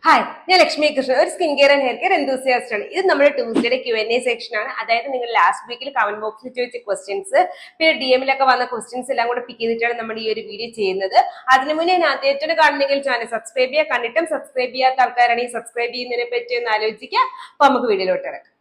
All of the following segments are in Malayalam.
ഹായ്, ഞാൻ ലക്ഷ്മി കൃഷ്ണൻ, ഒരു skin care and hair care enthusiast ആണ്. ഇത് നമ്മുടെ ട്യൂസ്ഡേയുടെ Q&A സെക്ഷൻ ആണ്. അതായത് നിങ്ങൾ ലാസ്റ്റ് വീക്കിൽ കമന്റ് ബോക്സിൽ ചോദിച്ച ക്വസ്റ്റ്യൻസ്, പിന്നെ DM-ലൊക്കെ വന്ന ക്വസ്റ്റ്യൻസ് എല്ലാം കൂടെ പിക്ക് ചെയ്തിട്ടാണ് നമ്മൾ ഈ ഒരു വീഡിയോ ചെയ്യുന്നത്. അതിനു മുന്നേ ഞാൻ ആദ്യമായിട്ടാണ് കാണുന്നെങ്കിൽ ചാനൽ സബ്സ്ക്രൈബ് ചെയ്യുക. കണ്ടിട്ടും സബ്സ്ക്രൈബ് ചെയ്യാത്ത ആൾക്കാരാണെങ്കിൽ സബ്സ്ക്രൈബ് ചെയ്യുന്നതിനെ പറ്റി ഒന്ന് ആലോചിക്കുക. അപ്പൊ നമുക്ക് വീഡിയോയിലോട്ട് ഇറക്കാം.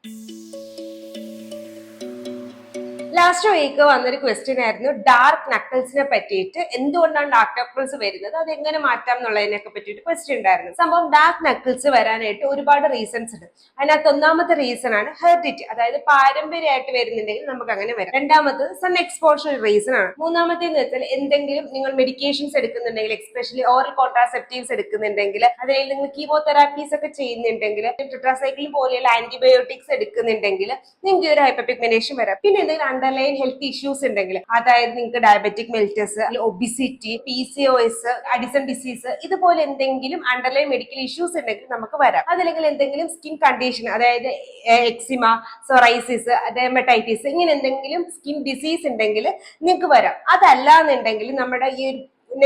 ലാസ്റ്റ് വീക്ക് വന്നൊരു ക്വസ്റ്റ്യൻ ആയിരുന്നു ഡാർക്ക് നക്കിൾസിനെ പറ്റിയിട്ട്. എന്തുകൊണ്ടാണ് ഡാർക്ക് നക്കിൾസ് വരുന്നത്, അത് എങ്ങനെ മാറ്റാം എന്നുള്ളതിനൊക്കെ പറ്റിയിട്ട് ക്വസ്റ്റ്യൻ ഉണ്ടായിരുന്നു. സംഭവം ഡാർക്ക് നക്കിൾസ് വരാനായിട്ട് ഒരുപാട് റീസൺസ് ഉണ്ട്. അതിനകത്ത് ഒന്നാമത്തെ റീസൺ ആണ് ഹെറിഡിറ്റി, അതായത് പാരമ്പര്യമായിട്ട് വരുന്നുണ്ടെങ്കിൽ നമുക്ക് അങ്ങനെ വരാം. രണ്ടാമത്തത് സൺ എക്സ്പോഷർ റീസൺ ആണ്. മൂന്നാമത്തേന്ന് വെച്ചാൽ എന്തെങ്കിലും നിങ്ങൾ മെഡിക്കേഷൻസ് എടുക്കുന്നുണ്ടെങ്കിൽ, എക്സ്പെഷ്യലി ഓറൽ കോൺട്രാസെപ്റ്റീവ്സ് എടുക്കുന്നുണ്ടെങ്കിൽ, അല്ലെങ്കിൽ നിങ്ങൾ കീമോതെറാപ്പീസ് ഒക്കെ ചെയ്യുന്നുണ്ടെങ്കിൽ, ടെട്രാസൈക്ലിൻ പോലെയുള്ള ആന്റിബയോട്ടിക്സ് എടുക്കുന്നുണ്ടെങ്കിൽ നിങ്ങൾക്ക് ഒരു ഹൈപ്പർപിഗ്മെന്റേഷൻ വരാം. പിന്നെ എന്തെങ്കിലും അണ്ടർലൈൻ ഹെൽത്ത് ഇഷ്യൂസ് ഉണ്ടെങ്കിൽ, അതായത് നിങ്ങൾക്ക് diabetic mellitus, obesity, PCOS, Addison disease, ഇതുപോലെ എന്തെങ്കിലും അണ്ടർലൈൻ മെഡിക്കൽ ഇഷ്യൂസ് ഉണ്ടെങ്കിൽ നമുക്ക് വരാം. അതല്ലെങ്കിൽ എന്തെങ്കിലും സ്കിൻ കണ്ടീഷൻ, അതായത് എക്സിമ, സൊറൈസിസ്, ഡെർമറ്റൈറ്റിസ്, ഇങ്ങനെ എന്തെങ്കിലും സ്കിൻ ഡിസീസ് ഉണ്ടെങ്കിൽ നിങ്ങൾക്ക് വരാം. അതല്ല എന്നുണ്ടെങ്കിൽ നമ്മുടെ ഈ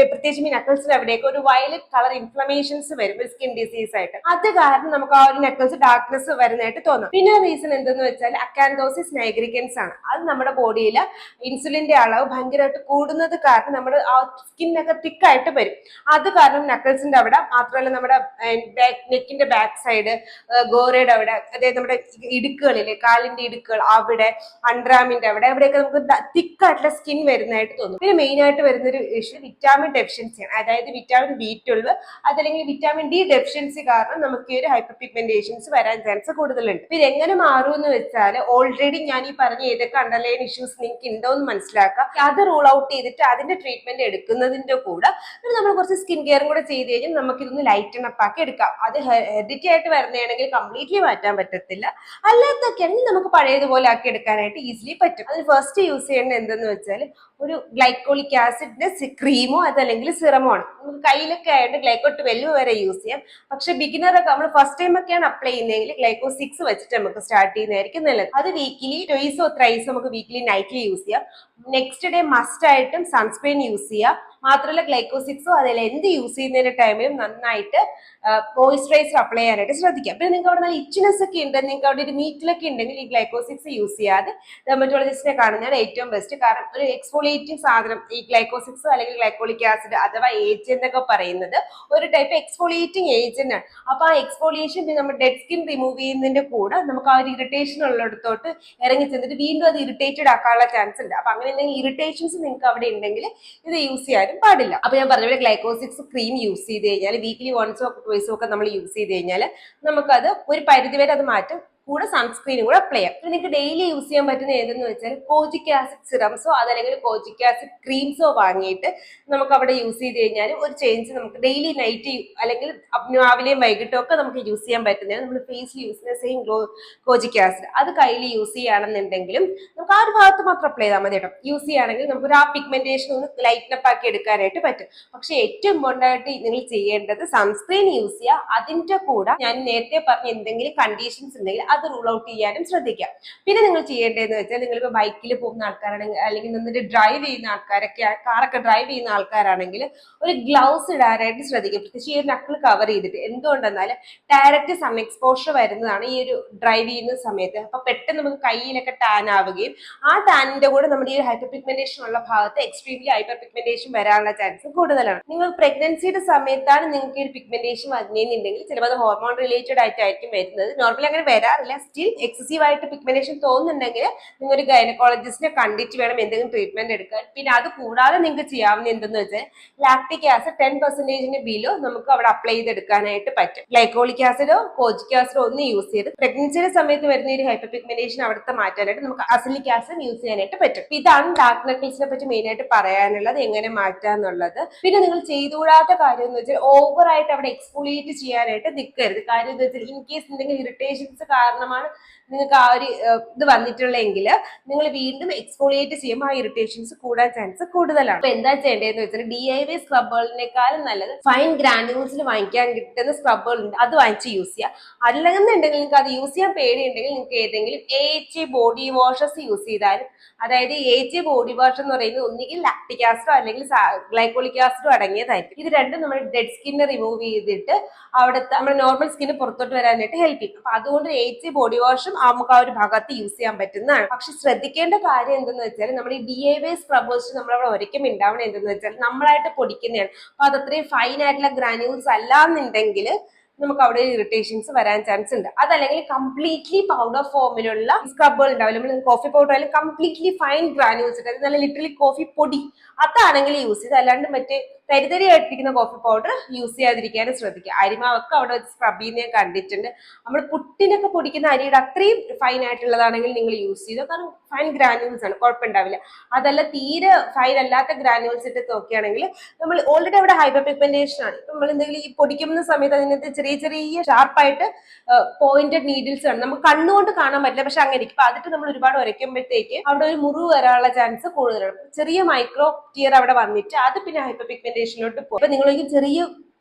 പ്രത്യേകിച്ച് ഈ നക്കിൾസിന് അവിടേക്ക് ഒരു വയലറ്റ് കളർ ഇൻഫ്ലമേഷൻസ് വരും സ്കിൻ ഡിസീസ് ആയിട്ട്. അത് കാരണം നമുക്ക് ആ ഒരു നക്കിൾസ് ഡാർക്ക്നെസ് വരുന്നതായിട്ട് തോന്നും. പിന്നെ റീസൺ എന്തെന്ന് വെച്ചാൽ അക്കാന്തോസിസ് നൈഗ്രിക്കൻസ് ആണ്. അത് നമ്മുടെ ബോഡിയിൽ ഇൻസുലിന്റെ അളവ് ഭയങ്കരമായിട്ട് കൂടുന്നത് കാരണം നമ്മുടെ ആ സ്കിന്നൊക്കെ തിക്കായിട്ട് വരും. അത് കാരണം നക്കിൾസിന്റെ അവിടെ മാത്രമല്ല, നമ്മുടെ നെക്കിന്റെ ബാക്ക് സൈഡ്, ഗോറയുടെ അവിടെ, അതായത് നമ്മുടെ ഇടുക്കുകളിലെ കാലിന്റെ ഇടുക്കുകൾ അവിടെ, അണ്ടർആമിന്റെ അവിടെ, അവിടെയൊക്കെ നമുക്ക് തിക്കായിട്ടുള്ള സ്കിൻ വരുന്നതായിട്ട് തോന്നും. പിന്നെ മെയിൻ ആയിട്ട് വരുന്നൊരു ഇഷ്യൂ വിറ്റാമിൻ ഡെഫിഷ്യൻസിയാണ്. അതായത് വിറ്റാമിൻ B12 അതല്ലെങ്കിൽ വിറ്റാമിൻ D ഡെഫിഷ്യൻസി കാരണം നമുക്ക് ഈ ഒരു ഹൈപ്പർ പിഗ്മെന്റേഷൻസ് വരാൻ ചാൻസ് കൂടുതലുണ്ട്. ഇത് എങ്ങനെ മാറും എന്ന് വെച്ചാൽ, ഓൾറെഡി ഞാൻ ഈ പറഞ്ഞ ഏതൊക്കെ അണ്ടർലൈൻ ഇഷ്യൂസ് നിങ്ങൾക്ക് ഉണ്ടോ എന്ന് മനസ്സിലാക്കാം. അത് റൂൾ ഔട്ട് ചെയ്തിട്ട് അതിന്റെ ട്രീറ്റ്മെന്റ് എടുക്കുന്നതിന്റെ കൂടെ നമ്മൾ കുറച്ച് സ്കിൻ കെയറും കൂടെ ചെയ്ത് കഴിഞ്ഞാൽ നമുക്ക് ഇതൊന്ന് ലൈറ്റൺ അപ്പ് ആക്കി എടുക്കാം. അത് ഹെറിഡിറ്റി ആയിട്ട് വരുന്നതാണെങ്കിൽ കംപ്ലീറ്റ്ലി മാറ്റാൻ പറ്റത്തില്ല. അല്ലാത്തൊക്കെയാണെങ്കിൽ നമുക്ക് പഴയതുപോലെ ആക്കി എടുക്കാനായിട്ട് ഈസിലി പറ്റും. അതിന് ഫസ്റ്റ് യൂസ് ചെയ്യേണ്ടത് എന്തെന്ന് വെച്ചാൽ ഒരു ഗ്ലൈക്കോളിക് ആസിഡിന്റെ ക്രീമോ അതല്ലെങ്കിൽ സിറമോ ആണ്. നമുക്ക് കയ്യിലൊക്കെ ആയിട്ട് ഗ്ലൈക്കോ 12 വരെ യൂസ് ചെയ്യാം. പക്ഷെ ബിഗിനറൊക്കെ നമ്മൾ ഫസ്റ്റ് ടൈം ഒക്കെയാണ് അപ്ലൈ ചെയ്യുന്നതെങ്കിൽ ഗ്ലൈക്കോ 6 വെച്ചിട്ട് നമുക്ക് സ്റ്റാർട്ട് ചെയ്യുന്നതായിരിക്കും നല്ലത്. അത് വീക്കിലി ട്വൈസോ ത്രൈസോ നമുക്ക് വീക്കിലി നൈറ്റ്ലി യൂസ് ചെയ്യാം. നെക്സ്റ്റ് ഡേ മസ്റ്റ് ആയിട്ടും സൺസ്ക്രീൻ യൂസ് ചെയ്യാം. മാത്രമല്ല ഗ്ലൈക്കോ 6 അതിൽ എന്ത് യൂസ് ചെയ്യുന്നതിന്റെ ടൈമിലും നന്നായിട്ട് മോയിസ്ചറൈസർ അപ്ലൈ ചെയ്യാനായിട്ട് ശ്രദ്ധിക്കാം. പിന്നെ നിങ്ങൾക്ക് അവിടെ നല്ല ഇച്ചിനെസ് ഒക്കെ ഉണ്ട്, നിങ്ങൾക്ക് അവിടെ ഒരു നീറ്റിലൊക്കെ ഉണ്ടെങ്കിൽ ഈ ഗ്ലൈക്കോ 6 യൂസ് ചെയ്യാതെ ഡെർമറ്റോളജിസ്റ്റിനെ കാണുന്നതാണ് ഏറ്റവും ബെസ്റ്റ്. കാരണം ഒരു എക്സ്ഫോളിയേറ്റിംഗ് സാധനം ഈ ഗ്ലൈക്കോ 6 അല്ലെങ്കിൽ ഗ്ലൈക്കോളിക് ആസിഡ് അഥവാ ഏജ് എന്നൊക്കെ പറയുന്നത് ഒരു ടൈപ്പ് എക്സ്ഫോളിയേറ്റിംഗ് ഏജന്റ് ആണ്. അപ്പൊ ആ എക്സ്ഫോളിയേഷൻ നമ്മുടെ ഡെഡ് സ്കിൻ റിമൂവ് ചെയ്യുന്നതിന്റെ കൂടെ നമുക്ക് ആ ഒരു ഇറിറ്റേഷൻ ഉള്ളിടത്തോട്ട് ഇറങ്ങി ചെന്നിട്ട് വീണ്ടും അത് ഇറിറ്റേറ്റഡ് ആക്കാനുള്ള ചാൻസ് ഉണ്ട്. അപ്പൊ അങ്ങനെ എന്തെങ്കിലും ഇറിറ്റേഷൻസ് നിങ്ങൾക്ക് അവിടെ ഉണ്ടെങ്കിൽ ഇത് യൂസ് ചെയ്യാനും പാടില്ല. അപ്പൊ ഞാൻ പറഞ്ഞ പോലെ ഗ്ലൈക്കോ 6 ക്രീം യൂസ് ചെയ്ത് കഴിഞ്ഞാൽ വീക്കിലി വൺസോ ട്വൈസോ ഒക്കെ നമ്മൾ യൂസ് ചെയ്ത് കഴിഞ്ഞാൽ നമുക്കത് ഒരു പരിധിവരെ അത് മാറ്റും. കൂടെ സൺസ്ക്രീനും കൂടെ അപ്ലൈ ചെയ്യാം. നിങ്ങൾക്ക് ഡെയിലി യൂസ് ചെയ്യാൻ പറ്റുന്ന ഏതെന്ന് വെച്ചാൽ കോജിക് ആസിഡ് സിറംസോ അതല്ലെങ്കിൽ കോജിക് ആസിഡ് ക്രീംസോ വാങ്ങിയിട്ട് നമുക്ക് അവിടെ യൂസ് ചെയ്ത് കഴിഞ്ഞാൽ ഒരു ചേഞ്ച് നമുക്ക് ഡെയിലി നൈറ്റ് അല്ലെങ്കിൽ രാവിലെയും വൈകിട്ടും ഒക്കെ നമുക്ക് യൂസ് ചെയ്യാൻ പറ്റുന്നതാണ്. നമ്മൾ ഫേസിൽ യൂസ് ചെയ്യുന്ന സെയിം കോജിക് ആസിഡ് അത് കയ്യിൽ യൂസ് ചെയ്യുകയാണെന്നുണ്ടെങ്കിലും നമുക്ക് ആ ഒരു ഭാഗത്ത് മാത്രം അപ്ലൈ ചെയ്താൽ മതി കേട്ടോ. യൂസ് ചെയ്യുകയാണെങ്കിൽ നമുക്ക് ആ പിഗ്മെന്റേഷൻ ഒന്ന് ലൈറ്റൻ അപ്പ് ആക്കി എടുക്കാനായിട്ട് പറ്റും. പക്ഷെ ഏറ്റവും ഇമ്പോർട്ടൻ്റ് ആയിട്ട് നിങ്ങൾ ചെയ്യേണ്ടത് സൺസ്ക്രീൻ യൂസ് ചെയ്യുക. അതിന്റെ കൂടെ ഞാൻ നേരത്തെ പറഞ്ഞ എന്തെങ്കിലും കണ്ടീഷൻസ് ഉണ്ടെങ്കിൽ അത് റൂൾ ഔട്ട് ചെയ്യാനും ശ്രദ്ധിക്കാം. പിന്നെ നിങ്ങൾ ചെയ്യേണ്ടതെന്ന് വെച്ചാൽ, നിങ്ങളിപ്പോൾ ബൈക്കിൽ പോകുന്ന ആൾക്കാരാണെങ്കിൽ അല്ലെങ്കിൽ നിന്നിട്ട് ഡ്രൈവ് ചെയ്യുന്ന ആൾക്കാരൊക്കെ, കാറൊക്കെ ഡ്രൈവ് ചെയ്യുന്ന ആൾക്കാരാണെങ്കിൽ ഒരു ഗ്ലൗസ് ഇടാനായിട്ട് ശ്രദ്ധിക്കും. പ്രത്യേകിച്ച് ഈ ഒരു നക്കിൾ കവർ ചെയ്തിട്ട്. എന്തുകൊണ്ടെന്നാൽ ഡയറക്റ്റ് സൺ എക്സ്പോഷർ വരുന്നതാണ് ഈ ഒരു ഡ്രൈവ് ചെയ്യുന്ന സമയത്ത്. അപ്പൊ പെട്ടെന്ന് നമുക്ക് കയ്യിലൊക്കെ ടാൻ ആവുകയും ആ ടാനിന്റെ കൂടെ നമ്മുടെ ഈ ഹൈപ്പർ പിഗ്മെന്റേഷൻ ഉള്ള ഭാഗത്ത് എക്സ്ട്രീംലി ഹൈപ്പർ പിഗ്മെന്റേഷൻ വരാനുള്ള ചാൻസ് കൂടുതലാണ്. നിങ്ങൾ പ്രഗ്നൻസിയുടെ സമയത്താണ് നിങ്ങൾക്ക് ഒരു പിഗ്മെന്റേഷൻ വരുന്നതെന്നുണ്ടെങ്കിൽ ചിലപ്പോൾ അത് ഹോർമോൺ റിലേറ്റഡ് ആയിട്ടായിരിക്കും വരുന്നത്. നോർമലി അങ്ങനെ വരാറില്ല. സ്റ്റിൽ എക്സസീവ് ആയിട്ട് പിഗ്മെന്റേഷൻ തോന്നുന്നുണ്ടെങ്കിൽ നിങ്ങൾ ഒരു ഗൈനക്കോളജിസ്റ്റിനെ കണ്ടിട്ട് വേണം എന്തെങ്കിലും ട്രീറ്റ്മെന്റ് എടുക്കാൻ. പിന്നെ അത് കൂടാതെ നിങ്ങൾക്ക് ചെയ്യാവുന്ന എന്തെന്ന് വെച്ചാൽ ലാക്ടിക് ആസിഡ് 10% ബിലോ നമുക്ക് അവിടെ അപ്ലൈ ചെയ്തെടുക്കാനായിട്ട് പറ്റും. ഗ്ലൈക്കോളിക് ആസിഡോ കോജിക് ആസിഡോ ഒന്ന് യൂസ് ചെയ്ത് പ്രഗ്നൻസിയുടെ സമയത്ത് വരുന്ന ഒരു ഹൈപ്പർ പിഗ്മെന്റേഷൻ അവിടുത്തെ മാറ്റാനായിട്ട് നമുക്ക് അസിലിക് ആസിഡ് യൂസ് ചെയ്യാനായിട്ട് പറ്റും. ഇതാണ് ഡാർക്ക് നക്കിൾസിനെ പറ്റി മെയിൻ ആയിട്ട് പറയാനുള്ളത്, എങ്ങനെ മാറ്റാന്നുള്ളത്. പിന്നെ നിങ്ങൾ ചെയ്തുകൂടാത്ത കാര്യം എന്ന് വെച്ചാൽ ഓവറായിട്ട് അവിടെ എക്സ്ഫോളിയേറ്റ് ചെയ്യാനായിട്ട് നിൽക്കരുത്. കാര്യം എന്ന് വെച്ചാൽ ഇൻ കേസ് എന്തെങ്കിലും ഇറിറ്റേഷൻസ് കാരണമാണ് നിങ്ങൾക്ക് ആ ഒരു ഇത് വന്നിട്ടുള്ളെങ്കിൽ നിങ്ങൾ വീണ്ടും എക്സ്ഫോളിയേറ്റ് ചെയ്യുമ്പോൾ ആ ഇറിറ്റേഷൻസ് കൂടാൻ ചാൻസ് കൂടുതലാണ്. അപ്പൊ എന്താ ചെയ്യേണ്ടതെന്ന് വെച്ചാൽ DIY സ്ക്രബുകളിനേക്കാളും നല്ലത് ഫൈൻ ഗ്രാനുൾസിൽ വാങ്ങിക്കാൻ കിട്ടുന്ന സ്ക്രബുകൾ ഉണ്ട്, അത് വാങ്ങിച്ച് യൂസ് ചെയ്യുക. അല്ലെന്നുണ്ടെങ്കിൽ നിങ്ങൾക്ക് അത് യൂസ് ചെയ്യാൻ പേടിയുണ്ടെങ്കിൽ നിങ്ങൾക്ക് ഏതെങ്കിലും AHA ബോഡി വാഷസ് യൂസ് ചെയ്താലും, അതായത് AHA ബോഡി വാഷ് എന്ന് പറയുന്നത് ഒന്നുകിൽ ലാക്ടിക് ആസിഡോ അല്ലെങ്കിൽ ഗ്ലൈക്കോളിക് ആസിഡോ അടങ്ങിയതായിരിക്കും. ഇത് രണ്ടും നമ്മൾ ഡെഡ് സ്കിന്നെ റിമൂവ് ചെയ്തിട്ട് അവിടുത്തെ നമ്മുടെ നോർമൽ സ്കിന്ന് പുറത്തോട്ട് വരാനായിട്ട് ഹെൽപ്പ് ചെയ്യും. അപ്പൊ അതുകൊണ്ട് AHA ബോഡി വാഷും നമുക്ക് ആ ഒരു ഭാഗത്ത് യൂസ് ചെയ്യാൻ പറ്റുന്നതാണ്. പക്ഷെ ശ്രദ്ധിക്കേണ്ട കാര്യം എന്തെന്ന് വെച്ചാൽ നമ്മൾ ഈ DIY സ്ക്രബേഴ്സ് നമ്മളവിടെ ഒരിക്കലും ഉണ്ടാവണം എന്തെന്ന് വെച്ചാൽ നമ്മളായിട്ട് പൊടിക്കുന്നതാണ്. അപ്പൊ അത് അത്രയും ഫൈൻ ആയിട്ടുള്ള ഗ്രാനുൾസ് അല്ലാന്നുണ്ടെങ്കിൽ നമുക്ക് അവിടെ ഇറിറ്റേഷൻസ് വരാൻ ചാൻസ് ഉണ്ട്. അതല്ലെങ്കിൽ കംപ്ലീറ്റ്ലി പൗഡർ ഫോമിലുള്ള സ്ക്രബുകൾ ഉണ്ടാവില്ല, നമ്മൾ കോഫി പൗഡർ ആയാലും കംപ്ലീറ്റ്ലി ഫൈൻ ഗ്രാനുൾസ് ഉണ്ട്, നല്ല ലിറ്ററലി കോഫി പൊടി, അതാണെങ്കിൽ യൂസ് ചെയ്ത്, അല്ലാണ്ട് മറ്റേ തരിതരിയായിട്ടിരിക്കുന്ന കോഫി പൗഡർ യൂസ് ചെയ്യാതിരിക്കാനും ശ്രദ്ധിക്കുക. അരിമാവൊക്കെ അവിടെ വെച്ച് സ്ക്രബ് ചെയ്യുന്ന ഞാൻ കണ്ടിട്ടുണ്ട്. നമ്മൾ പുട്ടിനൊക്കെ പൊടിക്കുന്ന അരിയുടെ അത്രയും ഫൈൻ ആയിട്ടുള്ളതാണെങ്കിൽ നിങ്ങൾ യൂസ് ചെയ്തോ, കാരണം ഫൈൻ ഗ്രാനുൾസ് ആണ്, കുഴപ്പമുണ്ടാവില്ല. അതല്ല തീരെ ഫൈൻ അല്ലാത്ത ഗ്രാനുൾസ് ഇട്ട് നോക്കുകയാണെങ്കിൽ നമ്മൾ ഓൾറെഡി അവിടെ ഹൈപ്പർ പിഗ്മെന്റേഷൻ ആണ്. നമ്മൾ എന്തെങ്കിലും ഈ പൊടിക്കുന്ന സമയത്ത് അതിനകത്ത് ചെറിയ ചെറിയ ഷാർപ്പായിട്ട് പോയിന്റഡ് നീഡിൽസ് ആണ്, നമുക്ക് കണ്ണുകൊണ്ട് കാണാൻ പറ്റില്ല, പക്ഷെ അങ്ങനെ ഇരിക്കും. അപ്പൊ അതിട്ട് നമ്മൾ ഒരുപാട് ഉരയ്ക്കുമ്പോഴത്തേക്ക് അവിടെ ഒരു മുറിവ് വരാനുള്ള ചാൻസ് കൂടുതലാണ്. ചെറിയ മൈക്രോ ടിയർ അവിടെ വന്നിട്ട് അത് പിന്നെ ഹൈപ്പർ പിഗ്മെന്റേഷനിലോട്ട് പോകും. അപ്പൊ നിങ്ങൾ ചെറിയ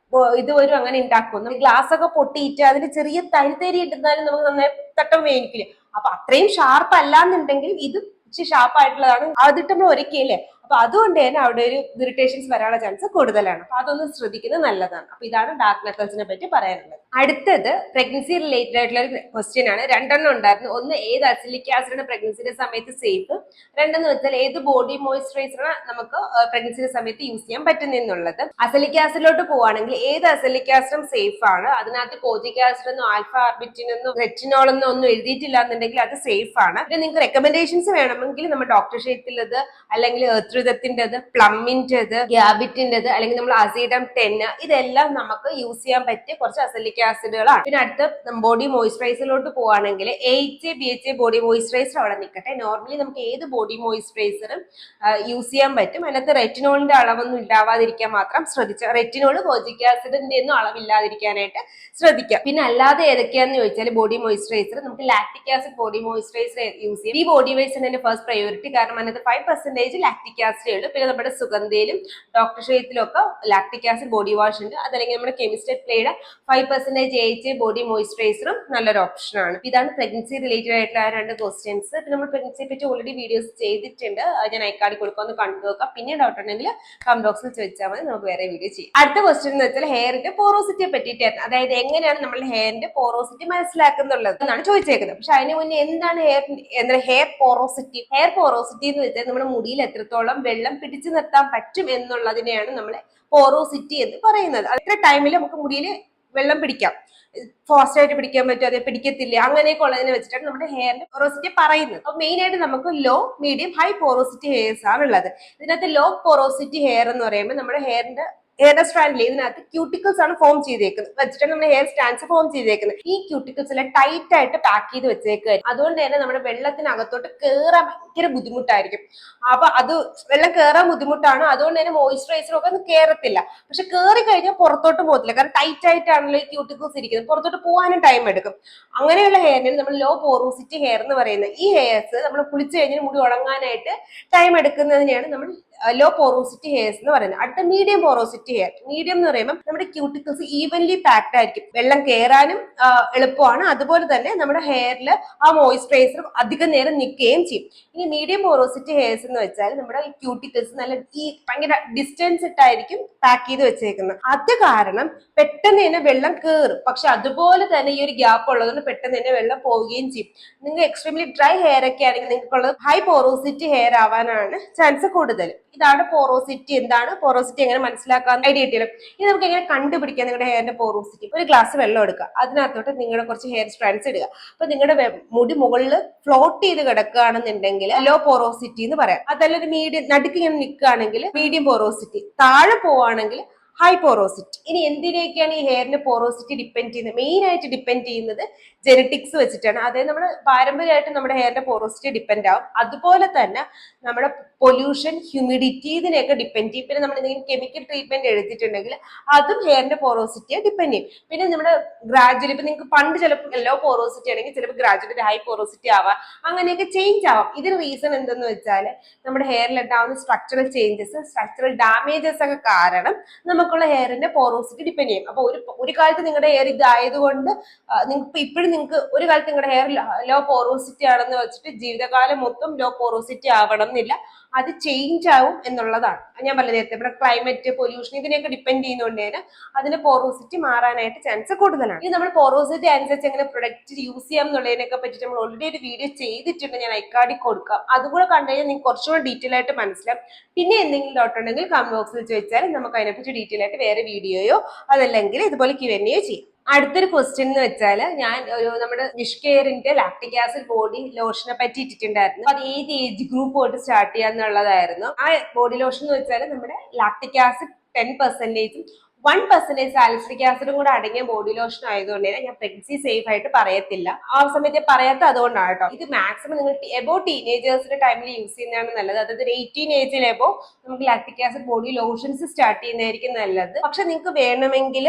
ഇതുവരും അങ്ങനെ ഉണ്ടാക്കുന്നു, ഗ്ലാസ് ഒക്കെ പൊട്ടിയിട്ട് അതിന് ചെറിയ തരി ഇട്ടുന്നാലും നമുക്ക് നന്നായി തട്ടം വേനിക്കില്ല. അപ്പൊ അത്രയും ഷാർപ്പ് അല്ലാന്നുണ്ടെങ്കിൽ ഇത് ഷാർപ്പ് ആയിട്ടുള്ളതാണ്, അതിട്ട് നമ്മൾ ഒരയ്ക്കല്ലേ. അപ്പൊ അതുകൊണ്ട് തന്നെ അവിടെ ഒരു ഇറിറ്റേഷൻസ് വരാനുള്ള ചാൻസ് കൂടുതലാണ്. അപ്പൊ അതൊന്ന് ശ്രദ്ധിക്കുന്നത് നല്ലതാണ്. അപ്പൊ ഇതാണ് ഡാർക്ക് നക്കിൾസിനെ പറ്റി പറയാനുള്ളത്. അടുത്തത് പ്രഗ്നൻസി റിലേറ്റഡ് ആയിട്ടുള്ള ഒരു ക്വസ്റ്റ്യൻ ആണ്. രണ്ടെണ്ണം ഉണ്ടായിരുന്നു. ഒന്ന്, ഏത് അസിലിക് ആസിഡാണ് പ്രഗ്നൻസിയുടെ സമയത്ത് സേഫ്? രണ്ടെന്ന് വെച്ചാൽ ഏത് ബോഡി മോയിസ്ചറൈസറാണ് നമുക്ക് പ്രഗ്നൻസിയുടെ സമയത്ത് യൂസ് ചെയ്യാൻ പറ്റുന്നെന്നുള്ളത്. അസിലിക് ആസിഡിലോട്ട് പോവാണെങ്കിൽ ഏത് അസിലിക് ആസിഡും സേഫ് ആണ്. അതിനകത്ത് കോജിക് ആസിഡ് ഒന്നും ആൽഫ ആർബിറ്റിനൊന്നും റെറ്റിനോളൊന്നും ഒന്നും എഴുതിയിട്ടില്ല എന്നുണ്ടെങ്കിൽ അത് സേഫ് ആണ്. പിന്നെ നിങ്ങൾക്ക് റെക്കമെൻഡേഷൻസ് വേണമെങ്കിൽ നമ്മൾ ഡോക്ടർ ഷേത്തിലത് അല്ലെങ്കിൽ എർത്രൂതത്തിൻ്റെത്, പ്ലമ്മിൻ്റെത്, ഗ്യാബിറ്റിൻ്റെത്, അല്ലെങ്കിൽ നമ്മൾ അസീഡം 10, ഇതെല്ലാം നമുക്ക് യൂസ് ചെയ്യാൻ പറ്റിയ കുറച്ച് അസിലിക് ആസിഡുകളാണ്. പിന്നെ അടുത്ത ബോഡി മോയിസ്ചറൈസറിലോട്ട് പോവാണെങ്കിൽ AHA BHA ബോഡി മോയിസ്ചറൈസർ അവിടെ നിൽക്കട്ടെ. നോർമലി നമുക്ക് ഏത് ബോഡി മോയിസ്ചറൈസറും യൂസ് ചെയ്യാൻ പറ്റും. അതിനകത്ത് റെറ്റിനോളിന്റെ അളവൊന്നും ഉണ്ടാവാതിരിക്കാൻ മാത്രം ശ്രദ്ധിക്കുക. റെറ്റിനോള് കോജിക് ആസിഡിന്റെ ഒന്നും അളവില്ലാതിരിക്കാനായിട്ട് ശ്രദ്ധിക്കുക. പിന്നെ അല്ലാതെ ഏതൊക്കെയാന്ന് ചോദിച്ചാൽ ബോഡി മോയിസ്ചറൈസർ നമുക്ക് lactic acid body moisturiser use ചെയ്യും. ഈ ബോഡി വൈസിന്റെ ഫസ്റ്റ് പ്രയോറിറ്റി, കാരണം അതിനകത്ത് 5% ലാക്ടിക് ആസിഡേ ഉള്ളൂ. പിന്നെ നമ്മുടെ സുഗന്ധയിലും ഡോക്ടർ ഷേത്തിലും ഒക്കെ ലാക്ടിക് ആസിഡ് ബോഡി വാഷ് ഉണ്ട്. അതല്ലെങ്കിൽ നമ്മുടെ കെമിസ്റ്റ് പ്ലേയുടെ 5% AHA ബോഡി മോയിസ്ചറൈസറും നല്ലൊരു ഓപ്ഷനാണ്. ഇതാണ് പ്രഗ്നൻസി റിലേറ്റഡ് ആയിട്ടുള്ള രണ്ട് ക്വസ്റ്റ്യൻസ്. പിന്നെ നമ്മൾ പ്രഗ്നൻസിയെ പറ്റി ഓൾറെഡി വീഡിയോസ് ചെയ്തിട്ടുണ്ട്, ഞാൻ ഐക്കാർഡിൽ കൊടുക്കുക, ഒന്ന് കണ്ടു നോക്കാം. പിന്നെ ഡൗട്ട് ഉണ്ടെങ്കിൽ കമന്റ് ബോക്സിൽ ചോദിച്ചാൽ മതി, നമുക്ക് വേറെ വീഡിയോ ചെയ്യാം. അടുത്ത ക്വസ്റ്റ്യൻ എന്ന് വെച്ചാൽ ഹെയറിന്റെ പോറോസിറ്റിയെ പറ്റിയിട്ടായിരുന്നു. അതായത് എങ്ങനെയാണ് നമ്മൾ ഹെയറിന്റെ പോറോസിറ്റി മനസ്സിലാക്കുന്നുള്ളത് എന്നാണ് ചോദിച്ചേക്കുന്നത്. പക്ഷെ അതിന് മുന്നേ എന്താണ് ഹെയർ പോറോസിറ്റി? ഹെയർ പോറോസിറ്റി എന്ന് വെച്ചാൽ നമ്മുടെ മുടിയിൽ എത്രത്തോളം വെള്ളം പിടിച്ചു നിർത്താൻ പറ്റും എന്നുള്ളതിനെയാണ് നമ്മൾ പോറോസിറ്റി എന്ന് പറയുന്നത്. അത്ര ടൈമിൽ നമുക്ക് മുടിയിൽ വെള്ളം പിടിക്കാം, ഫാസ്റ്റ് ആയിട്ട് പിടിക്കാൻ പറ്റും, അതെ പിടിക്കത്തില്ല, അങ്ങനെയൊക്കെ ഉള്ളതിനെ വെച്ചിട്ടാണ് നമ്മുടെ ഹെയറിന്റെ പോറോസിറ്റി പറയുന്നത്. അപ്പൊ മെയിൻ ആയിട്ട് നമുക്ക് low, medium, high porosity hairs ആണ് ഉള്ളത്. ഇതിനകത്ത് ലോ പോറോസിറ്റി ഹെയർ എന്ന് പറയുമ്പോൾ നമ്മുടെ ഹെയറിന്റെ സ്ട്രാൻഡിൽ ഇതിനകത്ത് ക്യൂട്ടിക്കിൾസ് ആണ് ഫോം ചെയ്തേക്കുന്നത്, വെച്ചിട്ടാണ് നമ്മുടെ ഹെയർ സ്റ്റാൻഡ്സ് ഫോം ചെയ്തേക്കുന്നത്. ഈ ക്യൂട്ടിക്കിൾസ് എല്ലാം ടൈറ്റ് ആയിട്ട് പാക്ക് ചെയ്ത് വെച്ചേക്കുക. അതുകൊണ്ട് തന്നെ നമ്മുടെ വെള്ളത്തിനകത്തോട്ട് കയറാൻ ഭയങ്കര ബുദ്ധിമുട്ടായിരിക്കും. അപ്പൊ അത് വെള്ളം കയറാൻ ബുദ്ധിമുട്ടാണ്, അതുകൊണ്ട് തന്നെ മോയിസ്ചറൈസർ ഒക്കെ ഒന്നും കയറത്തില്ല. പക്ഷെ കയറി കഴിഞ്ഞാൽ പുറത്തോട്ട് പോകത്തില്ല, കാരണം ടൈറ്റ് ആയിട്ടാണല്ലോ ഈ ക്യൂട്ടിക്കിൾസ് ഇരിക്കുന്നത്, പുറത്തോട്ട് പോകാനും ടൈം എടുക്കും. അങ്ങനെയുള്ള ഹെയറിനാണ് നമ്മൾ ലോ പോറോസിറ്റി ഹെയർ എന്ന് പറയുന്നത്. ഈ ഹെയർസ് നമ്മൾ കുളിച്ചു കഴിഞ്ഞാൽ മുടി ഉണങ്ങാനായിട്ട് ടൈം എടുക്കുന്നതിനെയാണ് നമ്മൾ ലോ പോറോസിറ്റി ഹെയർസ് എന്ന് പറയുന്നത്. അടുത്ത മീഡിയം പോറോസിറ്റി ഹെയർ. മീഡിയം എന്ന് പറയുമ്പോൾ നമ്മുടെ ക്യൂട്ടിക്കിൾസ് ഈവൻലി പാക്ഡ് ആയിരിക്കും, വെള്ളം കയറാനും എളുപ്പമാണ്, അതുപോലെ തന്നെ നമ്മുടെ ഹെയറിൽ ആ മോയിസ്ചറൈസർ അധികം നേരം നിൽക്കുകയും ചെയ്യും. ഇനി മീഡിയം പോറോസിറ്റി ഹെയർസ് എന്ന് വെച്ചാൽ നമ്മുടെ ക്യൂട്ടിക്കിൾസ് നല്ല ഭയങ്കര ഡിസ്റ്റൻസ് ഇട്ടായിരിക്കും പാക്ക് ചെയ്ത് വെച്ചേക്കുന്നത്. അത് കാരണം പെട്ടെന്ന് തന്നെ വെള്ളം കയറും, പക്ഷെ അതുപോലെ തന്നെ ഈ ഒരു ഗ്യാപ്പ് ഉള്ളതുകൊണ്ട് പെട്ടെന്ന് തന്നെ വെള്ളം പോവുകയും ചെയ്യും. നിങ്ങൾ എക്സ്ട്രീംലി ഡ്രൈ ഹെയർ ഒക്കെ ആണെങ്കിൽ നിങ്ങൾക്കുള്ളത് ഹൈ പോറോസിറ്റി ഹെയർ ആവാനാണ് ചാൻസ് കൂടുതൽ. ഇതാണ് പോറോസിറ്റി. എന്താണ് പോറോസിറ്റി, എങ്ങനെ മനസ്സിലാക്കാൻ ഐഡിയ കിട്ടിയാലും ഇത് നമുക്ക് എങ്ങനെ കണ്ടുപിടിക്കാം? നിങ്ങളുടെ ഹെയറിന്റെ പോറോസിറ്റി, ഒരു ഗ്ലാസ് വെള്ളം എടുക്കുക, അതിനകത്തോട്ട് നിങ്ങളുടെ കുറച്ച് ഹെയർ സ്ട്രാൻഡ്സ് ഇടുക. അപ്പൊ നിങ്ങളുടെ മുടി മുകളിൽ ഫ്ലോട്ട് ചെയ്ത് കിടക്കുകയാണെന്നുണ്ടെങ്കിൽ ലോ പോറോസിറ്റി എന്ന് പറയാം. അതല്ല ഒരു മീഡിയം നടുക്ക് ഇങ്ങനെ നിൽക്കുകയാണെങ്കിൽ മീഡിയം പോറോസിറ്റി, താഴെ പോവാണെങ്കിൽ ഹൈ പോറോസിറ്റി. ഇനി എന്തിനൊക്കെയാണ് ഈ ഹെയറിന്റെ പോറോസിറ്റി ഡിപ്പെൻഡ് ചെയ്യുന്നത്? മെയിൻ ആയിട്ട് ഡിപ്പെൻഡ് ചെയ്യുന്നത് ജെനറ്റിക്സ് വെച്ചിട്ടാണ്. അതായത് നമ്മൾ പാരമ്പര്യമായിട്ട് നമ്മുടെ ഹെയറിന്റെ പോറോസിറ്റി ഡിപ്പെൻഡ് ആവും. അതുപോലെ തന്നെ നമ്മുടെ പൊല്യൂഷൻ, ഹ്യൂമിഡിറ്റി ഇതിനെയൊക്കെ ഡിപ്പെൻഡ് ചെയ്യും. പിന്നെ നമ്മൾ എന്തെങ്കിലും കെമിക്കൽ ട്രീറ്റ്മെന്റ് എടുത്തിട്ടുണ്ടെങ്കിൽ അതും ഹെയറിന്റെ പോറോസിറ്റിയെ ഡിപ്പെൻഡ് ചെയ്യും. പിന്നെ നമ്മുടെ ഗ്രാജുവലി ഇപ്പൊ നിങ്ങൾക്ക് പണ്ട് ചിലപ്പോൾ ലോ പോറോസിറ്റി ആണെങ്കിൽ ചിലപ്പോൾ ഗ്രാജുവലി ഹൈ പോറോസിറ്റി ആവാം, അങ്ങനെയൊക്കെ ചേഞ്ച് ആവാം. ഇതിന് റീസൺ എന്തെന്ന് വെച്ചാൽ നമ്മുടെ ഹെയറിൽ ഉണ്ടാവുന്ന സ്ട്രക്ചറൽ ചേഞ്ചസ്, സ്ട്രക്ചറൽ ഡാമേജസ് ഒക്കെ കാരണം നമുക്കുള്ള ഹെയറിന്റെ പോറോസിറ്റി ഡിപ്പെൻഡ് ചെയ്യും. അപ്പൊ ഒരു കാലത്ത് നിങ്ങളുടെ ഹെയർ ഇതായതുകൊണ്ട് നിങ്ങൾക്ക് ഇപ്പോഴും നിങ്ങൾക്ക് ഒരു കാലത്ത് നിങ്ങളുടെ ഹെയർ ലോ പോറോസിറ്റി ആണെന്ന് വെച്ചിട്ട് ജീവിതകാലം മൊത്തം ലോ പോറോസിറ്റി ആവണം എന്നില്ല. അത് ചേഞ്ച് ആവും എന്നുള്ളതാണ് ഞാൻ പറഞ്ഞത് നേരത്തെ. ഇവിടെ ക്ലൈമറ്റ്, പൊല്യൂഷൻ ഇതിനെയൊക്കെ ഡിപ്പെൻഡ് ചെയ്യുന്നതുകൊണ്ട് തന്നെ അതിന്റെ പോറോസിറ്റി മാറാനായിട്ട് ചാൻസ് കൂടുതലാണ്. ഇത് നമ്മൾ പോറോസിറ്റി അനുസരിച്ച് എങ്ങനെ പ്രൊഡക്റ്റ് യൂസ് ചെയ്യാം എന്നുള്ളതിനൊക്കെ പറ്റിയിട്ട് നമ്മൾ ഓൾറെഡി ഒരു വീഡിയോ ചെയ്തിട്ടുണ്ട്, ഞാൻ ഐക്കാർഡിൽ കൊടുക്കാം. അതുകൂടെ കണ്ടു കഴിഞ്ഞാൽ നിങ്ങൾക്ക് കുറച്ചുകൂടെ ഡീറ്റെയിൽ ആയിട്ട് മനസ്സിലാവും. പിന്നെ എന്തെങ്കിലും ഡൗട്ട് ഉണ്ടെങ്കിൽ കമന്റ് ബോക്സിൽ ചോദിച്ചാൽ നമുക്ക് അതിനെപ്പറ്റി ഡീറ്റെയിൽ ആയിട്ട് വേറെ വീഡിയോയോ അതല്ലെങ്കിൽ ഇതുപോലെ Q&A ചെയ്യാം. അടുത്തൊരു ക്വസ്റ്റ്യൻ എന്ന് വെച്ചാൽ ഞാൻ നമ്മുടെ നിഷ്കെയറിന്റെ ലാക്ടിക് ആസിഡ് ബോഡി ലോഷനെ പറ്റി ഇട്ടിട്ടുണ്ടായിരുന്നു. അത് ഏത് ഏജ് ഗ്രൂപ്പ് തൊട്ട് സ്റ്റാർട്ട് ചെയ്യാന്നുള്ളതായിരുന്നു. ആ ബോഡി ലോഷൻ എന്ന് വെച്ചാൽ നമ്മുടെ ലാക്ടിക് ആസിഡ് 10%, 1% സാലിസിലിക് ആസിഡും കൂടെ അടങ്ങിയ ബോഡി ലോഷൻ ആയതുകൊണ്ട് തന്നെ ഞാൻ പ്രഗ്നൻസി സേഫ് ആയിട്ട് പറയത്തില്ല. ആ സമയത്ത് പറയാത്ത അതുകൊണ്ടാണ് കേട്ടോ. ഇത് മാക്സിമം നിങ്ങൾ എബോ ടീനേജേഴ്സിന്റെ ടൈമിൽ യൂസ് ചെയ്യുന്നതാണ് നല്ലത്. അതായത് 18 ഏജിൽ എബോ നമുക്ക് lactic acid body lotions start ചെയ്യുന്നതായിരിക്കും നല്ലത്. പക്ഷെ നിങ്ങൾക്ക് വേണമെങ്കിൽ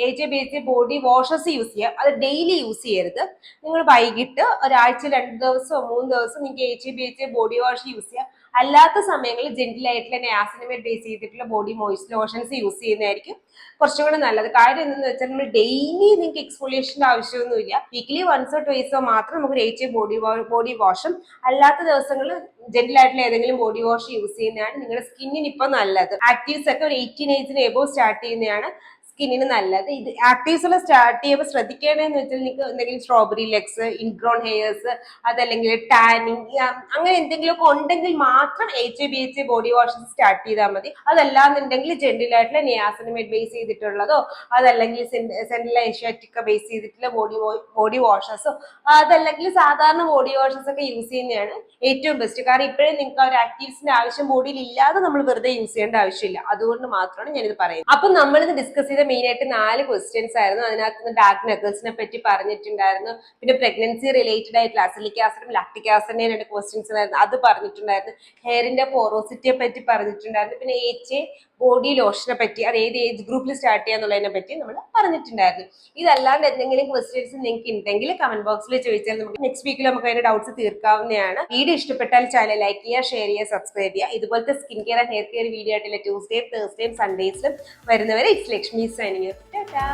AJ/BHA ബോഡി വാഷസ് യൂസ് ചെയ്യാം. അത് ഡെയിലി യൂസ് ചെയ്യരുത്. നിങ്ങൾ വൈകിട്ട് ഒരാഴ്ച 2 ദിവസമോ 3 ദിവസം നിങ്ങൾക്ക് AJ/BHA ബോഡി വാഷ് യൂസ് ചെയ്യാം. അല്ലാത്ത സമയങ്ങളിൽ ജെന്റിൽ ആയിട്ടുള്ള നിയാസിനമൈഡ് ബേസ് ചെയ്തിട്ടുള്ള ബോഡി മോയ്സ്ചർ ലോഷൻസ് യൂസ് ചെയ്യുന്നതായിരിക്കും കുറച്ചും കൂടെ നല്ലത്. കാര്യം എന്തെന്ന് വെച്ചാൽ നമ്മൾ ഡെയിലി നിങ്ങൾക്ക് എക്സ്ഫോളിയേഷന്റെ ആവശ്യമൊന്നുമില്ല. വീക്ക്ലി വൺസോ ട്വൈസോ മാത്രം നമുക്ക് AJ ബോഡി വാഷും അല്ലാത്ത ദിവസങ്ങളിൽ ജെന്റിൽ ആയിട്ടുള്ള ഏതെങ്കിലും ബോഡി വാഷ് യൂസ് ചെയ്യുന്നതാണ് നിങ്ങളുടെ സ്കിന്നിന് ഇപ്പൊ നല്ലത്. ആക്റ്റീവ്സ് ഒക്കെ ഒരു 18 ഏജിന് എബോ സ്റ്റാർട്ട് ചെയ്യുന്നതാണ് സ്കിന്നിന് നല്ലത്. ഇത് ആക്റ്റീവ്സ് എല്ലാം സ്റ്റാർട്ട് ചെയ്യുമ്പോൾ ശ്രദ്ധിക്കേണ്ടതെന്ന് വെച്ചാൽ നിങ്ങൾക്ക് എന്തെങ്കിലും സ്ട്രോബെറി ലെഗ്സ്, ഇൻഗ്രോൺ ഹെയർസ്, അതല്ലെങ്കിൽ ടാനിങ് അങ്ങനെ എന്തെങ്കിലുമൊക്കെ ഉണ്ടെങ്കിൽ മാത്രം AJ/BHA ബോഡി വാഷ് സ്റ്റാർട്ട് ചെയ്താൽ മതി. അതല്ലാന്നുണ്ടെങ്കിൽ ജെന്റിൽ ആയിട്ടുള്ള നിയാസിനമൈഡ് ബേസ് ചെയ്തിട്ടുള്ളതോ അതല്ലെങ്കിൽ സെൻട്രൽ ഏഷ്യാറ്റിക്ക ബേസ് ചെയ്തിട്ടുള്ള ബോഡി വാഷസോ അതല്ലെങ്കിൽ സാധാരണ ബോഡി വാഷസ് ഒക്കെ യൂസ് ചെയ്യുന്നതാണ് ഏറ്റവും ബെസ്റ്റ്. കാരണം ഇപ്പോഴും നിങ്ങൾക്ക് ആ ഒരു ആക്റ്റീവ്സിന്റെ ആവശ്യം ബോഡിയിൽ ഇല്ലാതെ നമ്മൾ വെറുതെ യൂസ് ചെയ്യേണ്ട ആവശ്യമില്ല. അതുകൊണ്ട് മാത്രമാണ് ഞാനിത് പറയുന്നത്. അപ്പൊ നമ്മളിത് ഡിസ്കസ് ചെയ്ത മെയിൻ ആയിട്ട് 4 ക്വസ്റ്റ്യൻസ് ആയിരുന്നു. അതിനകത്ത് ഡാർക്ക് നക്കിൾസിനെ പറ്റി പറഞ്ഞിട്ടുണ്ടായിരുന്നു. പിന്നെ പ്രഗ്നൻസി റിലേറ്റഡ് ആയിട്ടുള്ള അസിലിക് ആസിഡും ലാക്ടിക് ആസിഡിന്റെ 2 ക്വസ്റ്റ്യൻസ് ആയിരുന്നു, അത് പറഞ്ഞിട്ടുണ്ടായിരുന്നു. ഹെയറിന്റെ പോറോസിറ്റിയെ പറ്റി പറഞ്ഞിട്ടുണ്ടായിരുന്നു. പിന്നെ AJ ബോഡി ലോഷനെ പറ്റി അത് ഏത് ഏജ് ഗ്രൂപ്പിൽ സ്റ്റാർട്ട് ചെയ്യാന്നുള്ളതിനെ പറ്റി നമ്മൾ പറഞ്ഞിട്ടുണ്ടായിരുന്നു. ഇതല്ലാണ്ട് എന്തെങ്കിലും ക്വസ്റ്റ്യൻസ് നിങ്ങൾക്ക് ഉണ്ടെങ്കിൽ കമന്റ് ബോക്സിൽ ചോദിച്ചാൽ നമുക്ക് നെക്സ്റ്റ് വീക്കിൽ നമുക്ക് അതിന്റെ ഡൗട്ട്സ് തീർക്കാവുന്നതാണ്. വീഡിയോ ഇഷ്ടപ്പെട്ടാൽ ചാനൽ ലൈക്ക് ചെയ്യുക, ഷെയർ ചെയ്യുക, സബ്സ്ക്രൈബ് ചെയ്യുക. ഇതുപോലത്തെ skin care and hair care video ആയിട്ടുള്ള ട്യൂസ്ഡേയും തേഴ്സ്ഡേയും സൺഡേസിലും വരുന്നവരെ it's Lakshmi signing off. Tata.